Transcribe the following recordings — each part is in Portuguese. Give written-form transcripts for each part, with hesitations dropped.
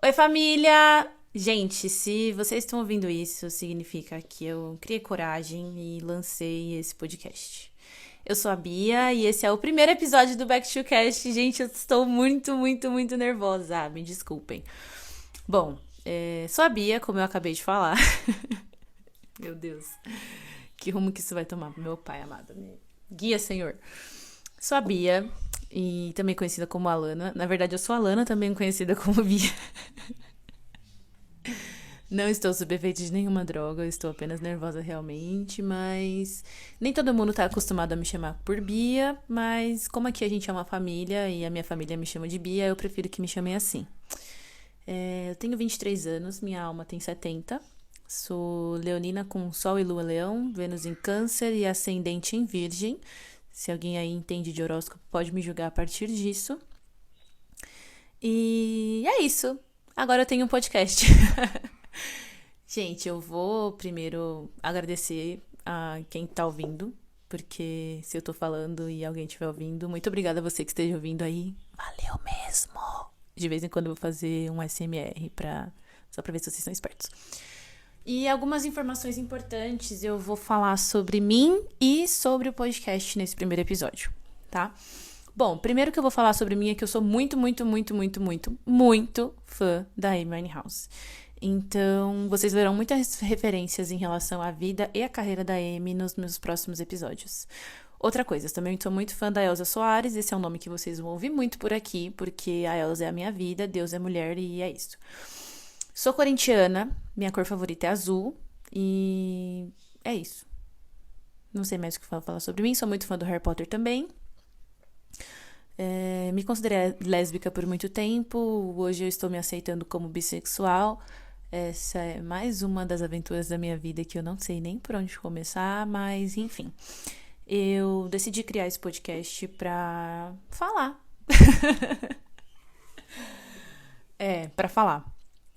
Oi, família! Gente, se vocês estão ouvindo isso, significa que eu criei coragem e lancei esse podcast. Eu sou a Bia e esse é o primeiro episódio do Back to Cast. Gente, eu estou muito nervosa. Me desculpem. Bom, sou a Bia, como eu acabei de falar. Meu Deus, que rumo que isso vai tomar? Meu pai amado, me guia, Senhor. Sou a Bia e também conhecida como Alana. Na verdade, eu sou a Alana, também conhecida como Bia. Não estou sob efeito de nenhuma droga, eu estou apenas nervosa realmente, mas nem todo mundo tá acostumado a me chamar por Bia, mas como aqui a gente é uma família e a minha família me chama de Bia, eu prefiro que me chamem assim. Eu tenho 23 anos, minha alma tem 70, sou leonina com Sol e Lua Leão, Vênus em Câncer e Ascendente em Virgem. Se alguém aí entende de horóscopo, pode me julgar a partir disso. E é isso. Agora eu tenho um podcast. Gente, eu vou primeiro agradecer a quem tá ouvindo, porque se eu tô falando e alguém estiver ouvindo, muito obrigada a você que esteja ouvindo aí. Valeu mesmo! De vez em quando eu vou fazer um SMR só pra ver se vocês são espertos. E algumas informações importantes eu vou falar sobre mim e sobre o podcast nesse primeiro episódio, tá? Bom, primeiro que eu vou falar sobre mim é que eu sou muito fã da Amy Winehouse. Então, vocês verão muitas referências em relação à vida e à carreira da Amy nos meus próximos episódios. Outra coisa, eu também sou muito fã da Elza Soares, esse é um nome que vocês vão ouvir muito por aqui, porque a Elza é a minha vida, Deus é mulher e é isso. Sou corintiana, minha cor favorita é azul e é isso. Não sei mais o que falar sobre mim, sou muito fã do Harry Potter também. Me considerei lésbica por muito tempo, hoje eu estou me aceitando como bissexual. Essa é mais uma das aventuras da minha vida que eu não sei nem por onde começar, mas enfim. Eu decidi criar esse podcast pra falar. Pra falar.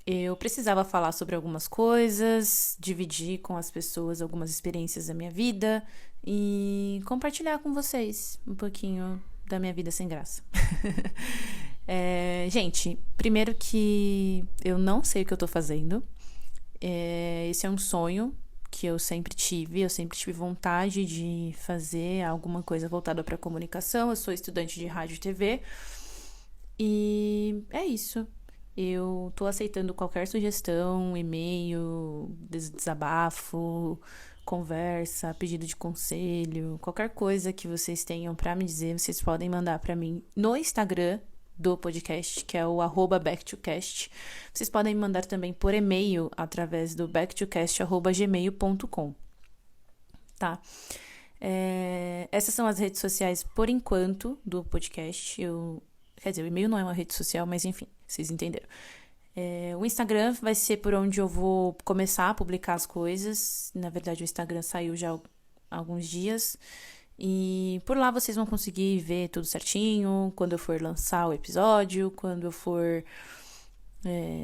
Eu precisava falar sobre algumas coisas, dividir com as pessoas algumas experiências da minha vida e compartilhar com vocês um pouquinho da minha vida sem graça. Gente, primeiro que eu não sei o que eu tô fazendo. Esse é um sonho que eu sempre tive vontade de fazer alguma coisa voltada para comunicação. Eu sou estudante de rádio e TV e é isso. Eu tô aceitando qualquer sugestão, e-mail, desabafo, conversa, pedido de conselho, qualquer coisa que vocês tenham pra me dizer, vocês podem mandar pra mim no Instagram do podcast, que é o @backtocast. Vocês podem mandar também por e-mail através do backtocast@gmail.com, tá? Essas são as redes sociais por enquanto do podcast. Quer dizer, o e-mail não é uma rede social, mas enfim, vocês entenderam. O Instagram vai ser por onde eu vou começar a publicar as coisas. Na verdade, o Instagram saiu já há alguns dias. E por lá vocês vão conseguir ver tudo certinho, quando eu for lançar o episódio, quando eu for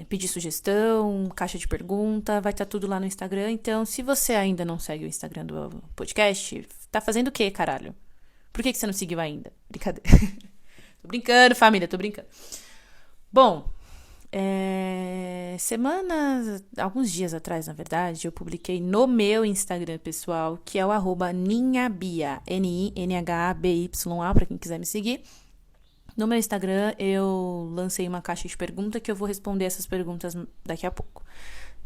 pedir sugestão, caixa de pergunta, vai estar tudo lá no Instagram. Então, se você ainda não segue o Instagram do podcast, tá fazendo o quê, caralho? Por que você não seguiu ainda? Brincadeira. Tô brincando, família, tô brincando. Bom, alguns dias atrás, na verdade, eu publiquei no meu Instagram pessoal, que é o @ninhabia, NINHABYA, pra quem quiser me seguir. No meu Instagram, eu lancei uma caixa de pergunta que eu vou responder essas perguntas daqui a pouco,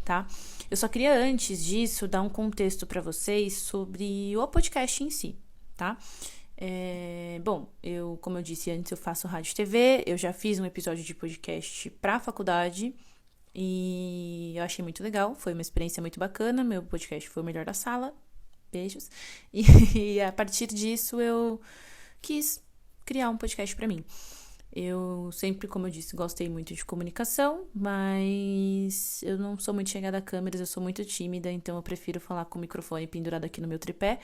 tá? Eu só queria, antes disso, dar um contexto pra vocês sobre o podcast em si, tá? Bom, como eu disse antes, eu faço rádio e TV, eu já fiz um episódio de podcast pra faculdade e eu achei muito legal, foi uma experiência muito bacana, meu podcast foi o melhor da sala, beijos, e a partir disso eu quis criar um podcast pra mim. Eu sempre, como eu disse, gostei muito de comunicação, mas eu não sou muito chegada a câmeras, eu sou muito tímida, então eu prefiro falar com o microfone pendurado aqui no meu tripé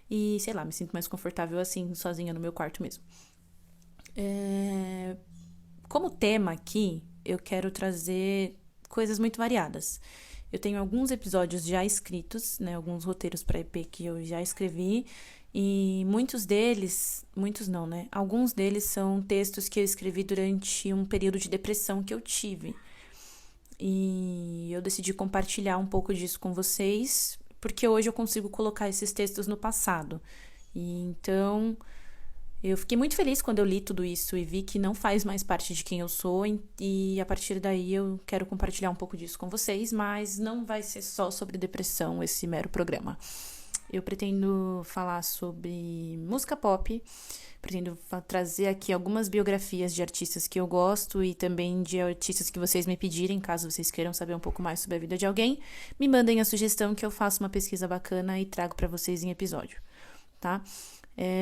e, sei lá, me sinto mais confortável assim, sozinha no meu quarto mesmo. Como tema aqui, eu quero trazer coisas muito variadas. Eu tenho alguns episódios já escritos, né, alguns roteiros para EP que eu já escrevi, e muitos não, né? Alguns deles são textos que eu escrevi durante um período de depressão que eu tive. E eu decidi compartilhar um pouco disso com vocês, porque hoje eu consigo colocar esses textos no passado. E então, eu fiquei muito feliz quando eu li tudo isso e vi que não faz mais parte de quem eu sou. E a partir daí eu quero compartilhar um pouco disso com vocês, mas não vai ser só sobre depressão esse mero programa. Eu pretendo falar sobre música pop, pretendo trazer aqui algumas biografias de artistas que eu gosto e também de artistas que vocês me pedirem, caso vocês queiram saber um pouco mais sobre a vida de alguém. Me mandem a sugestão que eu faço uma pesquisa bacana e trago pra vocês em episódio, tá?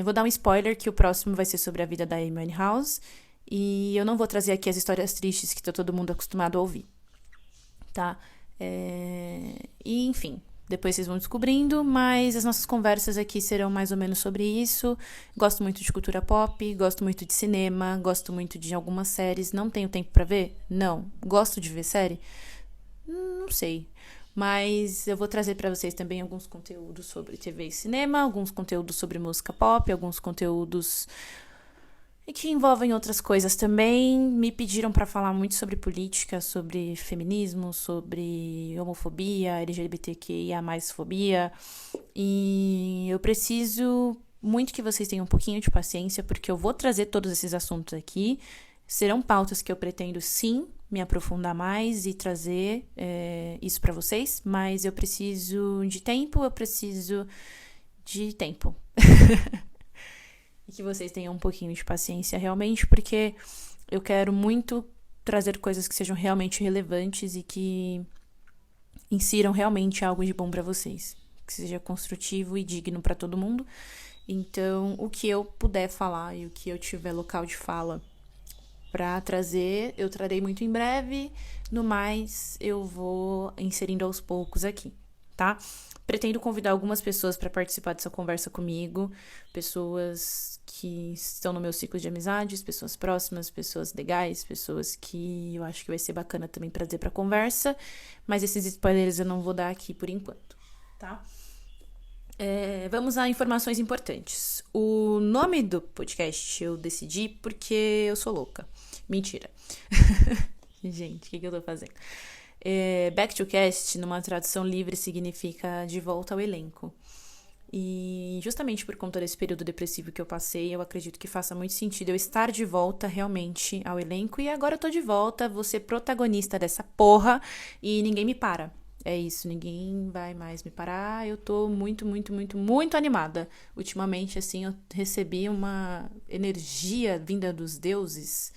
Vou dar um spoiler que o próximo vai ser sobre a vida da Amy Winehouse e eu não vou trazer aqui as histórias tristes que tá todo mundo acostumado a ouvir, tá? E enfim, depois vocês vão descobrindo, mas as nossas conversas aqui serão mais ou menos sobre isso. Gosto muito de cultura pop, gosto muito de cinema, gosto muito de algumas séries. Não tenho tempo pra ver? Não. Gosto de ver série? Não sei. Mas eu vou trazer pra vocês também alguns conteúdos sobre TV e cinema, alguns conteúdos sobre música pop, alguns conteúdos que envolvem outras coisas também. Me pediram pra falar muito sobre política, sobre feminismo, sobre homofobia, LGBTQIA+, fobia. E eu preciso muito que vocês tenham um pouquinho de paciência, porque eu vou trazer todos esses assuntos aqui. Serão pautas que eu pretendo, sim, me aprofundar mais e trazer isso pra vocês, mas eu preciso de tempo, E que vocês tenham um pouquinho de paciência realmente, porque eu quero muito trazer coisas que sejam realmente relevantes e que insiram realmente algo de bom pra vocês, que seja construtivo e digno pra todo mundo. Então, o que eu puder falar e o que eu tiver local de fala pra trazer, eu trarei muito em breve. No mais, eu vou inserindo aos poucos aqui, tá? Pretendo convidar algumas pessoas para participar dessa conversa comigo, pessoas que estão no meu ciclo de amizades, pessoas próximas, pessoas legais, pessoas que eu acho que vai ser bacana também trazer para conversa, mas esses spoilers eu não vou dar aqui por enquanto, tá? Vamos a informações importantes. O nome do podcast eu decidi porque eu sou louca. Mentira. Gente, o que eu tô fazendo? Back to Cast, numa tradução livre, significa de volta ao elenco. E justamente por conta desse período depressivo que eu passei, eu acredito que faça muito sentido eu estar de volta realmente ao elenco. E agora eu tô de volta, vou ser protagonista dessa porra e ninguém me para. É isso, ninguém vai mais me parar. Eu tô muito, muito, muito, muito animada. Ultimamente, assim, eu recebi uma energia vinda dos deuses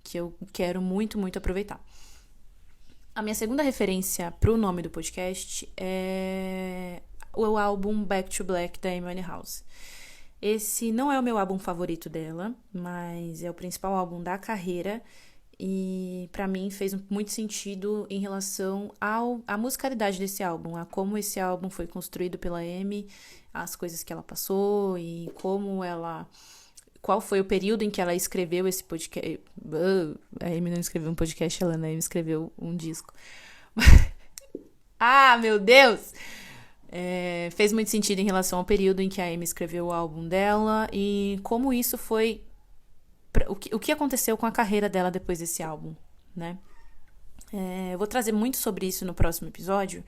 que eu quero muito, muito aproveitar. A minha segunda referência pro nome do podcast é o álbum Back to Black da Amy Winehouse. Esse não é o meu álbum favorito dela, mas é o principal álbum da carreira e pra mim fez muito sentido em relação à musicalidade desse álbum, a como esse álbum foi construído pela Amy, as coisas que ela passou e qual foi o período em que ela escreveu esse podcast. A Amy não escreveu um podcast, ela, né? Amy escreveu um disco. Ah, meu Deus! Fez muito sentido em relação ao período em que a Amy escreveu o álbum dela e como isso foi... O que aconteceu com a carreira dela depois desse álbum, né? Eu vou trazer muito sobre isso no próximo episódio,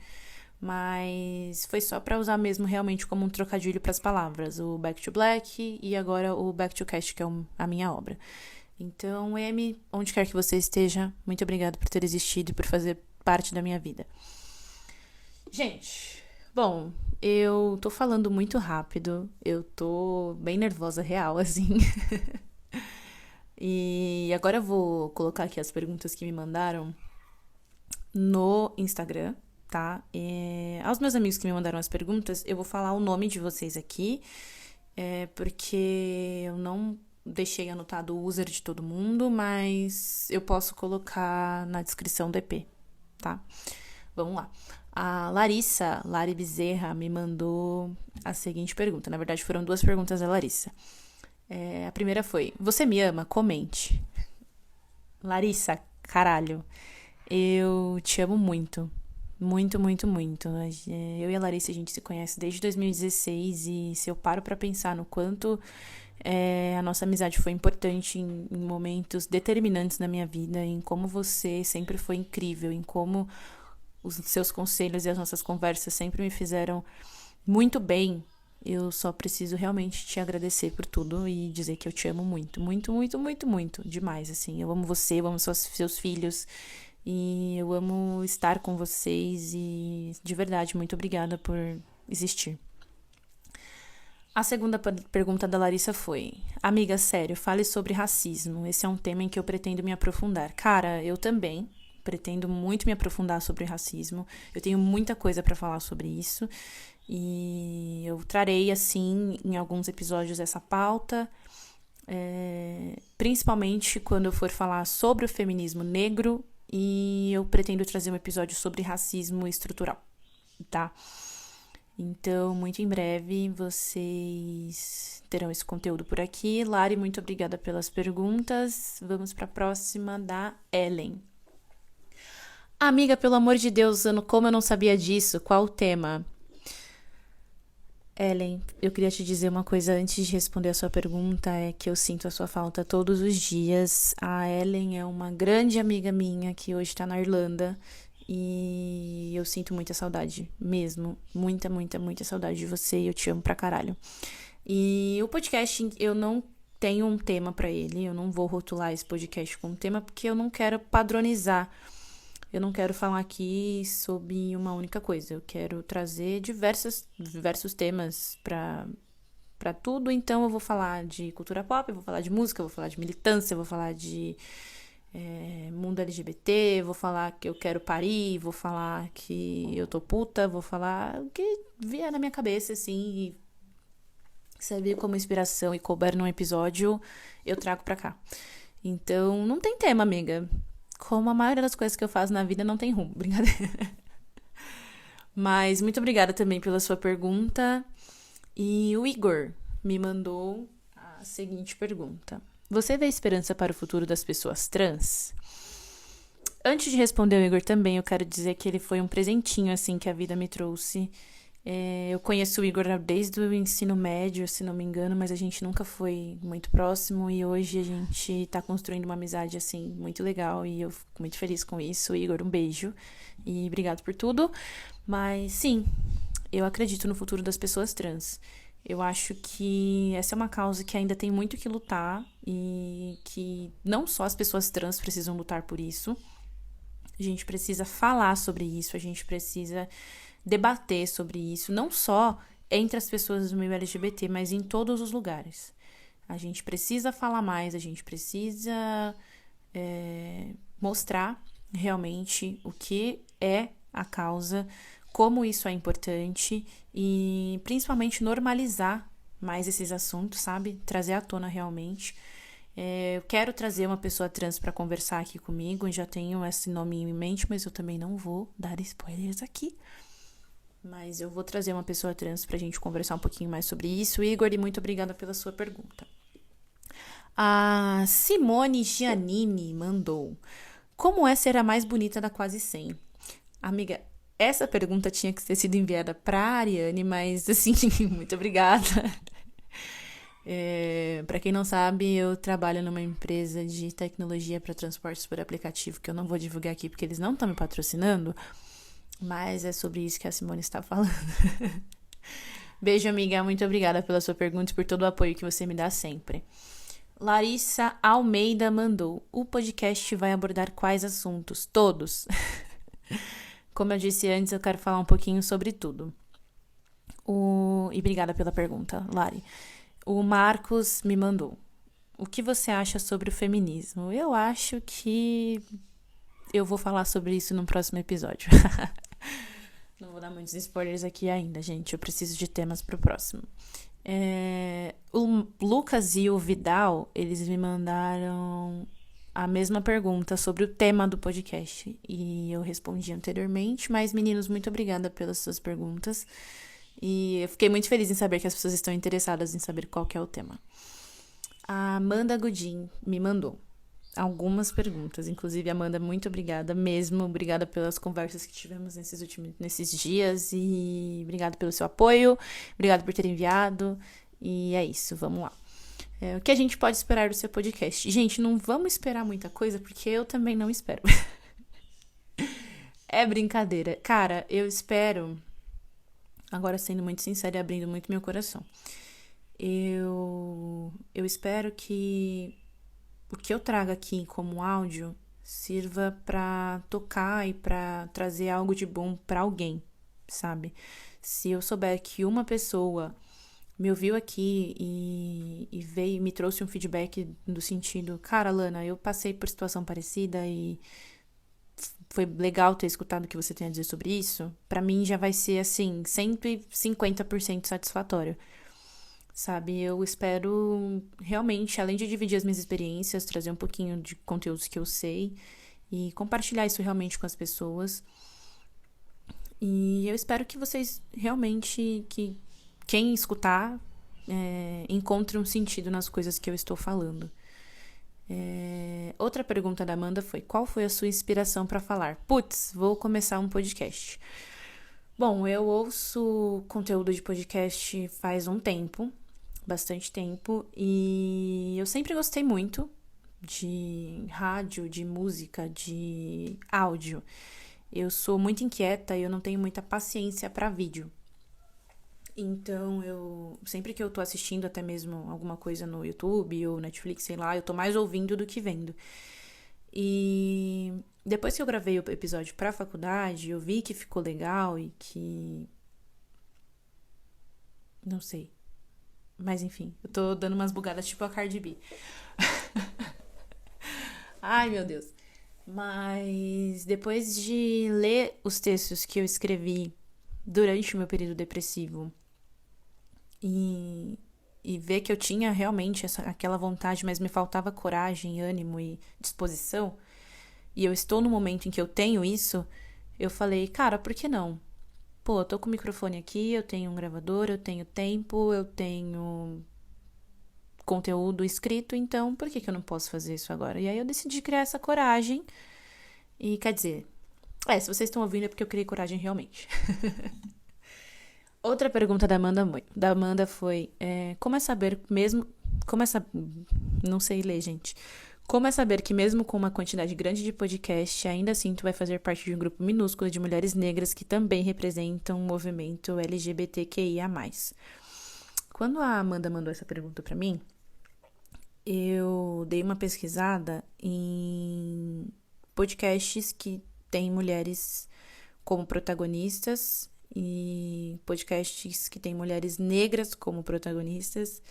mas foi só pra usar mesmo realmente como um trocadilho pras palavras. O Back to Black e agora o Back to Cast, que é a minha obra. Então, Amy, onde quer que você esteja, muito obrigada por ter existido e por fazer parte da minha vida. Gente, bom, eu tô falando muito rápido, eu tô bem nervosa real, assim. E agora eu vou colocar aqui as perguntas que me mandaram no Instagram, tá? Aos meus amigos que me mandaram as perguntas, eu vou falar o nome de vocês aqui, porque eu não deixei anotado o user de todo mundo, mas eu posso colocar na descrição do EP, tá? Vamos lá. A Lari Bezerra, me mandou a seguinte pergunta. Na verdade, foram duas perguntas da Larissa. A primeira foi: você me ama? Comente. Larissa, caralho, eu te amo muito. Muito, muito, muito. Eu e a Larissa, a gente se conhece desde 2016 e se eu paro pra pensar no quanto A nossa amizade foi importante em momentos determinantes na minha vida, em como você sempre foi incrível, em como os seus conselhos e as nossas conversas sempre me fizeram muito bem. Eu só preciso realmente te agradecer por tudo e dizer que eu te amo muito, muito, muito, muito, muito, demais, assim. Eu amo você, eu amo seus filhos e eu amo estar com vocês e, de verdade, muito obrigada por existir. A segunda pergunta da Larissa foi: amiga, sério, fale sobre racismo. Esse é um tema em que eu pretendo me aprofundar. Cara, eu também pretendo muito me aprofundar sobre racismo. Eu tenho muita coisa pra falar sobre isso. E eu trarei, assim, em alguns episódios essa pauta. Principalmente quando eu for falar sobre o feminismo negro. E eu pretendo trazer um episódio sobre racismo estrutural, tá? Então, muito em breve, vocês terão esse conteúdo por aqui. Lari, muito obrigada pelas perguntas. Vamos para a próxima, da Ellen. Amiga, pelo amor de Deus, como eu não sabia disso? Qual o tema? Ellen, eu queria te dizer uma coisa antes de responder a sua pergunta, é que eu sinto a sua falta todos os dias. A Ellen é uma grande amiga minha que hoje está na Irlanda. E eu sinto muita saudade, mesmo. Muita, muita, muita saudade de você e eu te amo pra caralho. E o podcast, eu não tenho um tema pra ele, eu não vou rotular esse podcast com um tema porque eu não quero padronizar. Eu não quero falar aqui sobre uma única coisa. Eu quero trazer diversos temas pra tudo. Então eu vou falar de cultura pop, eu vou falar de música, eu vou falar de militância, eu vou falar de mundo LGBT, vou falar que eu quero parir, vou falar que eu tô puta, vou falar o que vier na minha cabeça, assim, e servir como inspiração e couber num episódio, eu trago pra cá. Então, não tem tema, amiga. Como a maioria das coisas que eu faço na vida não tem rumo, brincadeira. Mas muito obrigada também pela sua pergunta. E o Igor me mandou a seguinte pergunta: você vê esperança para o futuro das pessoas trans? Antes de responder o Igor também, eu quero dizer que ele foi um presentinho, assim, que a vida me trouxe. Eu conheço o Igor desde o ensino médio, se não me engano, mas a gente nunca foi muito próximo e hoje a gente tá construindo uma amizade, assim, muito legal e eu fico muito feliz com isso. Igor, um beijo e obrigado por tudo. Mas, sim, eu acredito no futuro das pessoas trans. Eu acho que essa é uma causa que ainda tem muito que lutar e que não só as pessoas trans precisam lutar por isso. A gente precisa falar sobre isso, a gente precisa debater sobre isso, não só entre as pessoas do meio LGBT, mas em todos os lugares. A gente precisa falar mais, a gente precisa mostrar realmente o que é a causa, como isso é importante e principalmente normalizar mais esses assuntos, sabe? Trazer à tona realmente. Eu quero trazer uma pessoa trans para conversar aqui comigo, eu já tenho esse nome em mente, mas eu também não vou dar spoilers aqui. Mas eu vou trazer uma pessoa trans pra gente conversar um pouquinho mais sobre isso. Igor, e muito obrigada pela sua pergunta. A Simone Giannini mandou: como é ser a mais bonita da Quase 100? Amiga, essa pergunta tinha que ter sido enviada pra Ariane, mas assim, muito obrigada. Pra quem não sabe, eu trabalho numa empresa de tecnologia para transportes por aplicativo, que eu não vou divulgar aqui porque eles não estão me patrocinando, mas é sobre isso que a Simone está falando. Beijo, amiga, muito obrigada pela sua pergunta e por todo o apoio que você me dá sempre. Larissa Almeida mandou: o podcast vai abordar quais assuntos? Todos. Como eu disse antes, eu quero falar um pouquinho sobre tudo. E obrigada pela pergunta, Lari. O Marcos me mandou: o que você acha sobre o feminismo? Eu acho que eu vou falar sobre isso no próximo episódio. Não vou dar muitos spoilers aqui ainda, gente. Eu preciso de temas pro próximo. O Lucas e o Vidal, eles me mandaram a mesma pergunta sobre o tema do podcast. E eu respondi anteriormente. Mas, meninos, muito obrigada pelas suas perguntas. E eu fiquei muito feliz em saber que as pessoas estão interessadas em saber qual que é o tema. A Amanda Godin me mandou algumas perguntas. Inclusive, Amanda, muito obrigada mesmo. Obrigada pelas conversas que tivemos nesses dias. E obrigada pelo seu apoio. Obrigada por ter enviado. E é isso, vamos lá. O que a gente pode esperar do seu podcast? Gente, não vamos esperar muita coisa, porque eu também não espero. É brincadeira. Cara, eu espero, agora sendo muito sincera e abrindo muito meu coração, eu espero que o que eu trago aqui como áudio sirva pra tocar e pra trazer algo de bom pra alguém, sabe? Se eu souber que uma pessoa me ouviu aqui e veio e me trouxe um feedback do sentido, cara, Lana, eu passei por situação parecida e foi legal ter escutado o que você tem a dizer sobre isso, pra mim já vai ser, assim, 150% satisfatório, sabe? Eu espero realmente, além de dividir as minhas experiências, trazer um pouquinho de conteúdos que eu sei e compartilhar isso realmente com as pessoas. E eu espero que vocês realmente, que quem escutar, encontre um sentido nas coisas que eu estou falando. Outra pergunta da Amanda foi: qual foi a sua inspiração para falar? Putz, vou começar um podcast. Bom, eu ouço conteúdo de podcast faz um tempo, bastante tempo, e eu sempre gostei muito de rádio, de música, de áudio. Eu sou muito inquieta e eu não tenho muita paciência para vídeo. Então, sempre que eu tô assistindo até mesmo alguma coisa no YouTube ou Netflix, sei lá, eu tô mais ouvindo do que vendo. E depois que eu gravei o episódio pra faculdade, eu vi que ficou legal e que... Não sei. Mas enfim, eu tô dando umas bugadas tipo a Cardi B. Ai, meu Deus. Mas depois de ler os textos que eu escrevi durante o meu período depressivo e ver que eu tinha realmente aquela vontade, mas me faltava coragem, ânimo e disposição, e eu estou no momento em que eu tenho isso, eu falei, cara, por que não? Pô, eu tô com o microfone aqui, eu tenho um gravador, eu tenho tempo, eu tenho conteúdo escrito, então por que eu não posso fazer isso agora? E aí eu decidi criar essa coragem e, quer dizer, se vocês estão ouvindo é porque eu criei coragem realmente. Outra pergunta da Amanda foi: como é saber mesmo. Não sei ler, gente. Como é saber que, mesmo com uma quantidade grande de podcast, ainda assim tu vai fazer parte de um grupo minúsculo de mulheres negras que também representam o movimento LGBTQIA+. Quando a Amanda mandou essa pergunta pra mim, eu dei uma pesquisada em podcasts que têm mulheres como protagonistas e podcasts que têm mulheres negras como protagonistas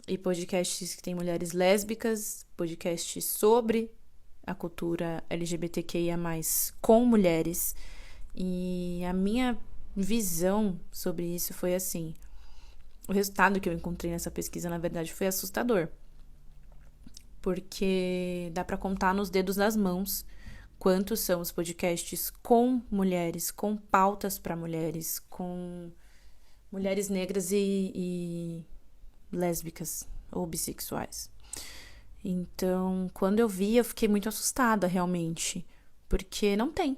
e podcasts que têm mulheres lésbicas, podcasts sobre a cultura LGBTQIA+, com mulheres. E a minha visão sobre isso foi assim: o resultado que eu encontrei nessa pesquisa, na verdade, foi assustador, porque dá pra contar nos dedos das mãos quantos são os podcasts com mulheres, com pautas para mulheres, com mulheres negras e lésbicas ou bissexuais. Então, quando eu vi, eu fiquei muito assustada, realmente, porque não tem.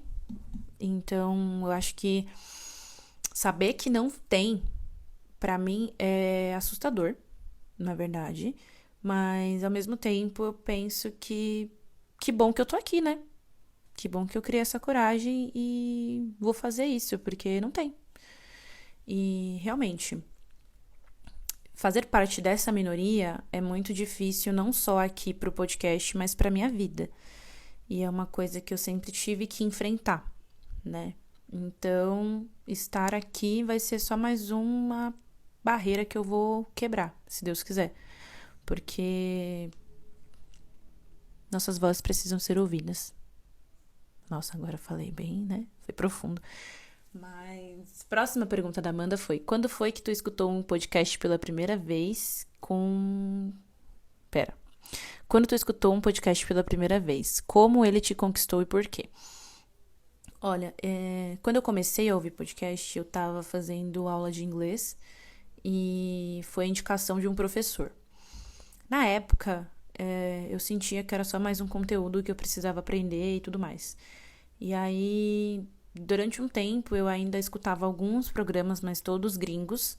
Então, eu acho que saber que não tem, pra mim, é assustador, na verdade. Mas, ao mesmo tempo, eu penso que bom que eu tô aqui, né? Que bom que eu criei essa coragem e vou fazer isso, porque não tem. E, realmente, fazer parte dessa minoria é muito difícil, não só aqui pro podcast, mas pra minha vida. E é uma coisa que eu sempre tive que enfrentar, né? Então, estar aqui vai ser só mais uma barreira que eu vou quebrar, se Deus quiser. Porque nossas vozes precisam ser ouvidas. Nossa, agora falei bem, né? Foi profundo. Mas, próxima pergunta da Amanda foi: quando foi que tu escutou um podcast pela primeira vez com... Quando tu escutou um podcast pela primeira vez, como ele te conquistou e por quê? Olha, quando eu comecei a ouvir podcast, eu tava fazendo aula de inglês e foi a indicação de um professor. Na época, eu sentia que era só mais um conteúdo que eu precisava aprender e tudo mais. E aí, durante um tempo, eu ainda escutava alguns programas, mas todos gringos.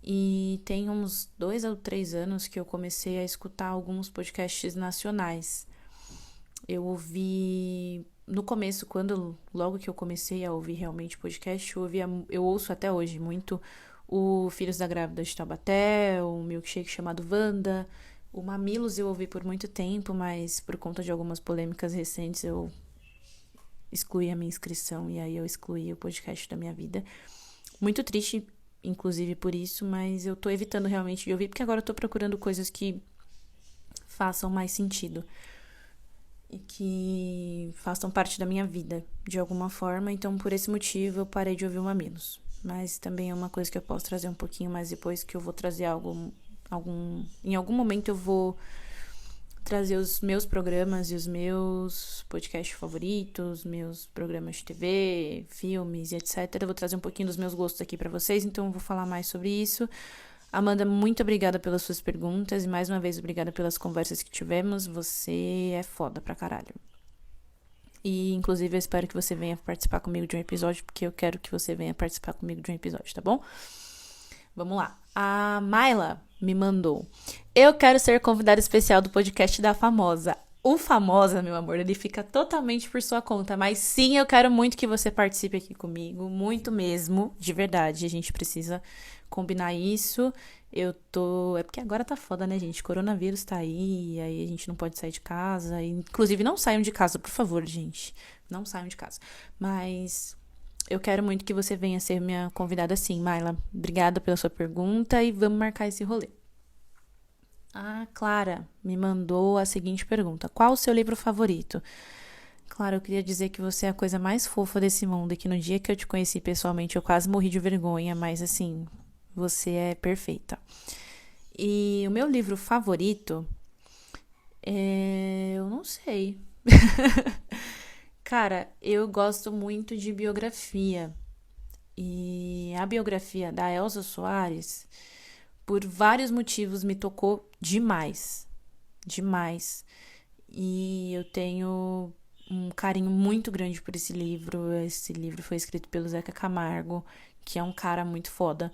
E tem uns 2 ou 3 anos que eu comecei a escutar alguns podcasts nacionais. Eu ouvi no começo, logo que eu comecei a ouvir realmente podcast, eu ouço até hoje muito o Filhos da Grávida de Taubaté, o Milkshake chamado Wanda, o Mamilos eu ouvi por muito tempo, mas por conta de algumas polêmicas recentes eu excluí a minha inscrição e aí eu excluí o podcast da minha vida. Muito triste, inclusive por isso, mas eu tô evitando realmente de ouvir, porque agora eu tô procurando coisas que façam mais sentido e que façam parte da minha vida de alguma forma, então por esse motivo eu parei de ouvir o Mamilos. Mas também é uma coisa que eu posso trazer um pouquinho mais depois, que eu vou trazer em algum momento eu vou trazer os meus programas e os meus podcasts favoritos, meus programas de TV, filmes e etc. Eu vou trazer um pouquinho dos meus gostos aqui pra vocês, então eu vou falar mais sobre isso. Amanda, muito obrigada pelas suas perguntas e mais uma vez obrigada pelas conversas que tivemos. Você é foda pra caralho. E inclusive eu espero que você venha participar comigo de um episódio, porque eu quero que você venha participar comigo de um episódio, tá bom? Vamos lá. A Mayla me mandou: eu quero ser convidada especial do podcast da Famosa. O Famosa, meu amor, ele fica totalmente por sua conta. Mas sim, eu quero muito que você participe aqui comigo. Muito mesmo, de verdade. A gente precisa combinar isso. É porque agora tá foda, né, gente? Coronavírus tá aí a gente não pode sair de casa. Inclusive, não saiam de casa, por favor, gente. Não saiam de casa. Mas eu quero muito que você venha ser minha convidada sim, Mayla. Obrigada pela sua pergunta e vamos marcar esse rolê. A Clara me mandou a seguinte pergunta: qual o seu livro favorito? Clara, eu queria dizer que você é a coisa mais fofa desse mundo e que no dia que eu te conheci pessoalmente eu quase morri de vergonha, mas assim, você é perfeita. E o meu livro favorito eu não sei. Cara, eu gosto muito de biografia. E a biografia da Elza Soares, por vários motivos, me tocou demais. Demais. E eu tenho um carinho muito grande por esse livro. Esse livro foi escrito pelo Zeca Camargo, que é um cara muito foda.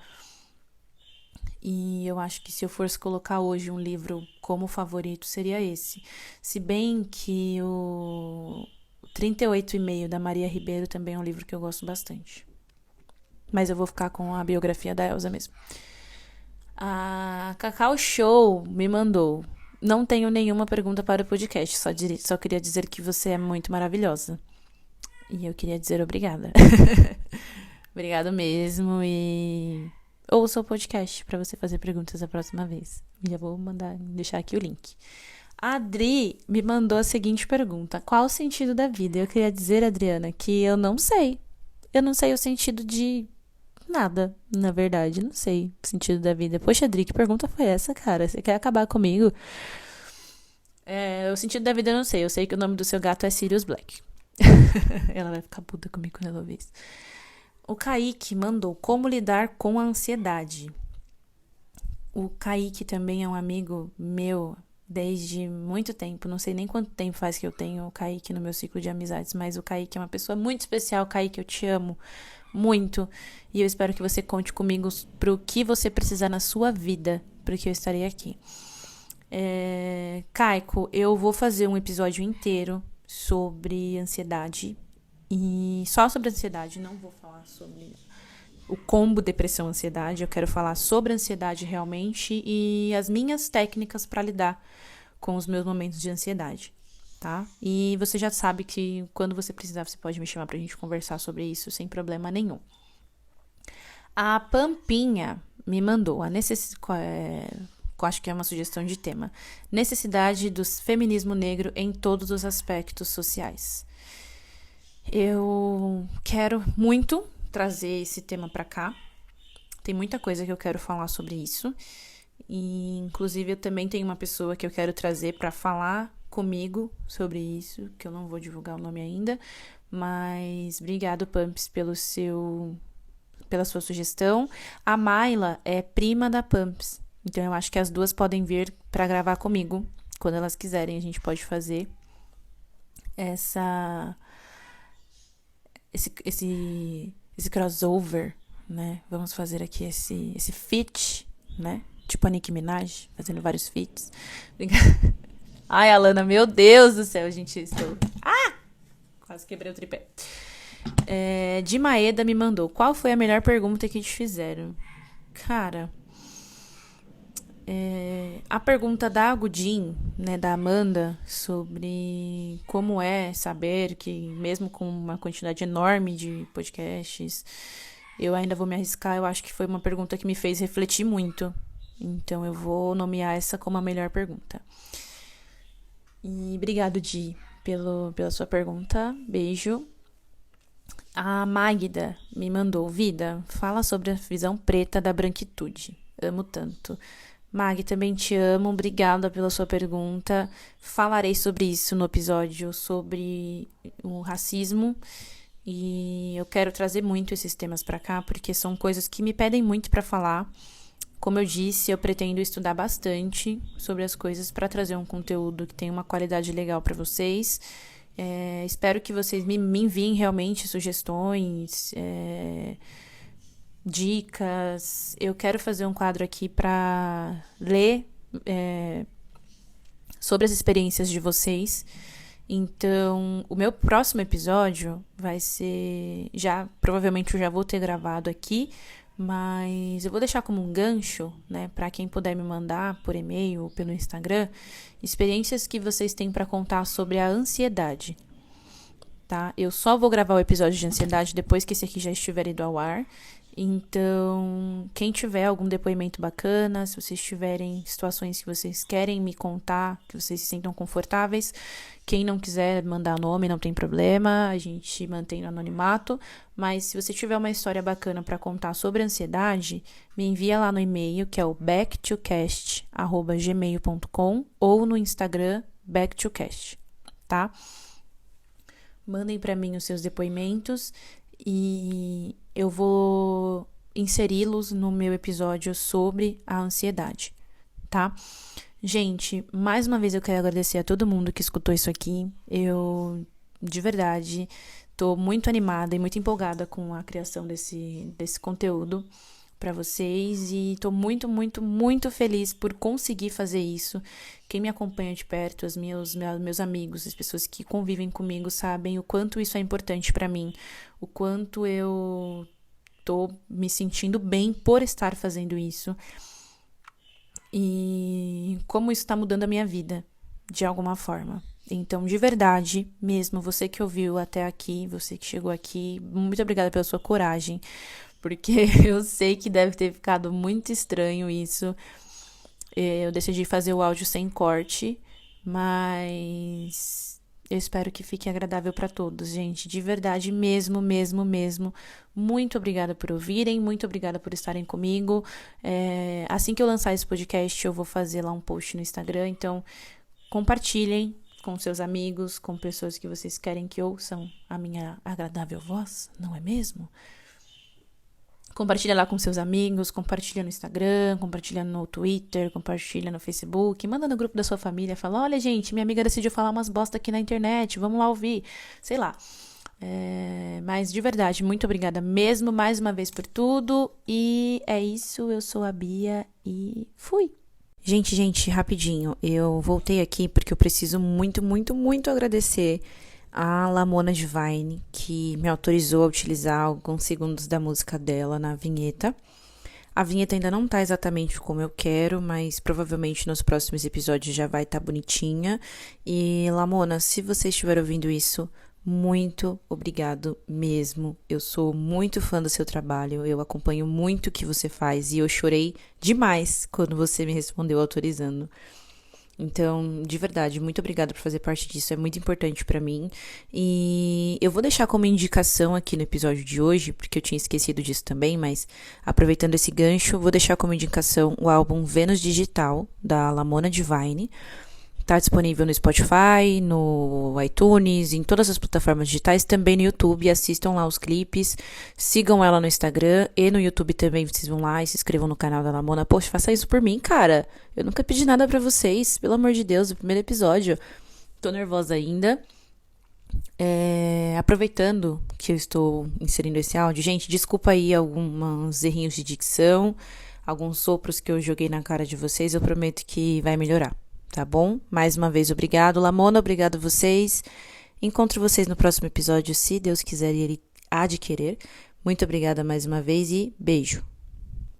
E eu acho que se eu fosse colocar hoje um livro como favorito, seria esse. Se bem que o 38,5 da Maria Ribeiro também é um livro que eu gosto bastante. Mas eu vou ficar com a biografia da Elza mesmo. A Cacau Show me mandou: não tenho nenhuma pergunta para o podcast, só queria dizer que você é muito maravilhosa. E eu queria dizer obrigada. Obrigado mesmo e ouça o podcast para você fazer perguntas a próxima vez. Já vou deixar aqui o link. A Adri me mandou a seguinte pergunta: qual o sentido da vida? Eu queria dizer, Adriana, que eu não sei. Eu não sei o sentido de nada, na verdade. Não sei o sentido da vida. Poxa, Adri, que pergunta foi essa, cara? Você quer acabar comigo? O sentido da vida eu não sei. Eu sei que o nome do seu gato é Sirius Black. Ela vai ficar puta comigo quando ela ouvir isso. O Kaique mandou: como lidar com a ansiedade. O Kaique também é um amigo meu desde muito tempo. Não sei nem quanto tempo faz que eu tenho o Kaique no meu ciclo de amizades, mas o Kaique é uma pessoa muito especial. Kaique, eu te amo muito. E eu espero que você conte comigo pro que você precisar na sua vida, porque eu estarei aqui. Caico, eu vou fazer um episódio inteiro sobre ansiedade. E só sobre ansiedade, não vou falar sobre o combo depressão-ansiedade. Eu quero falar sobre ansiedade realmente e as minhas técnicas para lidar com os meus momentos de ansiedade, tá? E você já sabe que quando você precisar, você pode me chamar pra gente conversar sobre isso sem problema nenhum. A Pampinha me mandou acho que é uma sugestão de tema: necessidade do feminismo negro em todos os aspectos sociais. Eu quero muito trazer esse tema pra cá. Tem muita coisa que eu quero falar sobre isso. E, inclusive, eu também tenho uma pessoa que eu quero trazer pra falar comigo sobre isso, que eu não vou divulgar o nome ainda. Mas obrigado, Pumps, pela sua sugestão. A Mayla é prima da Pumps, então eu acho que as duas podem vir pra gravar comigo quando elas quiserem. A gente pode fazer esse crossover, né? Vamos fazer aqui esse feat, né? Tipo a Nicki Minaj, fazendo vários feats. Ai, Alana, meu Deus do céu, gente, estou... Quase quebrei o tripé. De Maeda me mandou, qual foi a melhor pergunta que te fizeram? Cara, a pergunta da Agudin, né, da Amanda, sobre como é saber que mesmo com uma quantidade enorme de podcasts, eu ainda vou me arriscar. Eu acho que foi uma pergunta que me fez refletir muito. Então eu vou nomear essa como a melhor pergunta. E obrigado, Di, pela sua pergunta. Beijo. A Magda me mandou, Vida, fala sobre a visão preta da branquitude. Amo tanto. Mag, também te amo, obrigada pela sua pergunta. Falarei sobre isso no episódio sobre o racismo. E eu quero trazer muito esses temas pra cá, porque são coisas que me pedem muito pra falar. Como eu disse, eu pretendo estudar bastante sobre as coisas pra trazer um conteúdo que tenha uma qualidade legal pra vocês. Espero que vocês me enviem realmente sugestões, dicas. Eu quero fazer um quadro aqui para ler sobre as experiências de vocês. Então, o meu próximo episódio vai ser... provavelmente eu já vou ter gravado aqui, mas eu vou deixar como um gancho, né, para quem puder me mandar por e-mail ou pelo Instagram, experiências que vocês têm para contar sobre a ansiedade, tá? Eu só vou gravar o episódio de ansiedade depois que esse aqui já estiver indo ao ar. Então, quem tiver algum depoimento bacana, se vocês tiverem situações que vocês querem me contar, que vocês se sintam confortáveis, quem não quiser mandar nome, não tem problema, a gente mantém no anonimato, mas se você tiver uma história bacana para contar sobre ansiedade, me envia lá no e-mail, que é o backtocast@gmail.com, ou no Instagram, backtocast, tá? Mandem para mim os seus depoimentos e eu vou inseri-los no meu episódio sobre a ansiedade, tá? Gente, mais uma vez eu quero agradecer a todo mundo que escutou isso aqui. Eu, de verdade, tô muito animada e muito empolgada com a criação desse conteúdo para vocês e tô muito, muito, muito feliz por conseguir fazer isso. Quem me acompanha de perto, meus amigos, as pessoas que convivem comigo sabem o quanto isso é importante para mim, o quanto eu tô me sentindo bem por estar fazendo isso e como isso tá mudando a minha vida de alguma forma. Então, de verdade, mesmo você que ouviu até aqui, você que chegou aqui, muito obrigada pela sua coragem, porque eu sei que deve ter ficado muito estranho isso. Eu decidi fazer o áudio sem corte, mas eu espero que fique agradável para todos, gente. De verdade, mesmo, mesmo, mesmo. Muito obrigada por ouvirem, muito obrigada por estarem comigo. Assim que eu lançar esse podcast, eu vou fazer lá um post no Instagram, então compartilhem com seus amigos, com pessoas que vocês querem que ouçam a minha agradável voz, não é mesmo? Compartilha lá com seus amigos, compartilha no Instagram, compartilha no Twitter, compartilha no Facebook, manda no grupo da sua família, fala, olha gente, minha amiga decidiu falar umas bosta aqui na internet, vamos lá ouvir, sei lá. Mas de verdade, muito obrigada mesmo, mais uma vez por tudo, e é isso, eu sou a Bia e fui! Gente, rapidinho, eu voltei aqui porque eu preciso muito, muito, muito agradecer a Lamona Divine, que me autorizou a utilizar alguns segundos da música dela na vinheta. A vinheta ainda não tá exatamente como eu quero, mas provavelmente nos próximos episódios já vai estar bonitinha. E Lamona, se você estiver ouvindo isso, muito obrigado mesmo. Eu sou muito fã do seu trabalho, eu acompanho muito o que você faz e eu chorei demais quando você me respondeu autorizando. Então, de verdade, muito obrigada por fazer parte disso, é muito importante pra mim. E eu vou deixar como indicação aqui no episódio de hoje, porque eu tinha esquecido disso também, mas aproveitando esse gancho, vou deixar como indicação o álbum Vênus Digital, da Lamona Divine. Tá disponível no Spotify, no iTunes, em todas as plataformas digitais, também no YouTube. Assistam lá os clipes, sigam ela no Instagram e no YouTube também. Vocês vão lá e se inscrevam no canal da Lamona. Poxa, faça isso por mim, cara. Eu nunca pedi nada pra vocês, pelo amor de Deus, o primeiro episódio. Tô nervosa ainda. Aproveitando que eu estou inserindo esse áudio, gente, desculpa aí alguns errinhos de dicção, alguns sopros que eu joguei na cara de vocês, eu prometo que vai melhorar, tá bom? Mais uma vez, obrigado, Lamona, obrigado a vocês. Encontro vocês no próximo episódio, se Deus quiser e Ele há de querer. Muito obrigada mais uma vez e beijo.